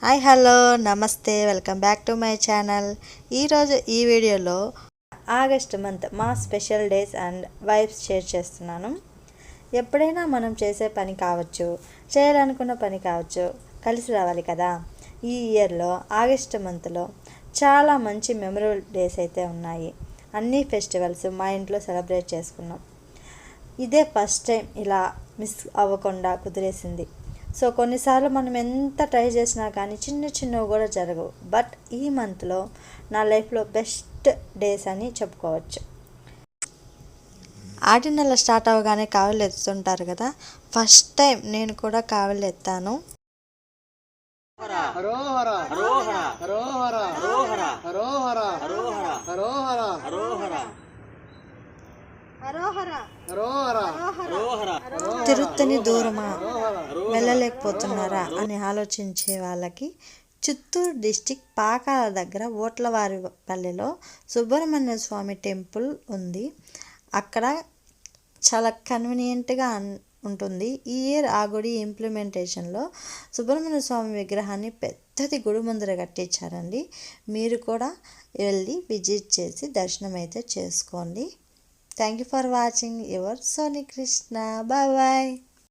Hi hello నమస్తే welcome back to my channel. ఈరోజు ఈ వీడియోలో ఆగస్ట్ మంత్ మా special days and vibes share చేస్తున్నాను. ఎప్పుడైనా మనం చేసే పని కావచ్చు, చేయాలనుకున్న పని కావచ్చు, కలిసి రావాలి కదా. ఈ ఇయర్లో ఆగస్ట్ మంత్లో చాలా మంచి మెమరబుల్ డేస్ అయితే ఉన్నాయి. అన్ని ఫెస్టివల్స్ మా ఇంట్లో సెలబ్రేట్ చేసుకున్నాం. ఇదే ఫస్ట్ టైం ఇలా మిస్ అవ్వకుండా కుదిరేసింది. సో కొన్నిసార్లు మనం ఎంత ట్రై చేసినా కానీ చిన్నవి కూడా జరగవు. బట్ ఈ మంత్లో నా లైఫ్లో బెస్ట్ డేస్ అని చెప్పుకోవచ్చు. ఆటి నెల స్టార్ట్ అవ్వగానే కావలి ఎత్తుతుంటారు కదా. ఫస్ట్ టైం నేను కూడా కావలి ఎత్తాను. తిరుత్తని దూరమా వెళ్ళలేకపోతున్నారా అని ఆలోచించే వాళ్ళకి చిత్తూరు డిస్టిక్ పాకాల దగ్గర ఓట్లవారిపల్లెలో సుబ్రహ్మణ్య స్వామి టెంపుల్ ఉంది. అక్కడ చాలా కన్వీనియంట్గా ఉంటుంది. ఈ ఇయర్ ఆ గుడి ఇంప్లిమెంటేషన్లో సుబ్రహ్మణ్య స్వామి విగ్రహాన్ని పెద్దది గుడి ముందర కట్టించారండి. మీరు కూడా వెళ్ళి విజిట్ చేసి దర్శనం అయితే చేసుకోండి. Thank you for watching. Your Sony Krishna. Bye bye.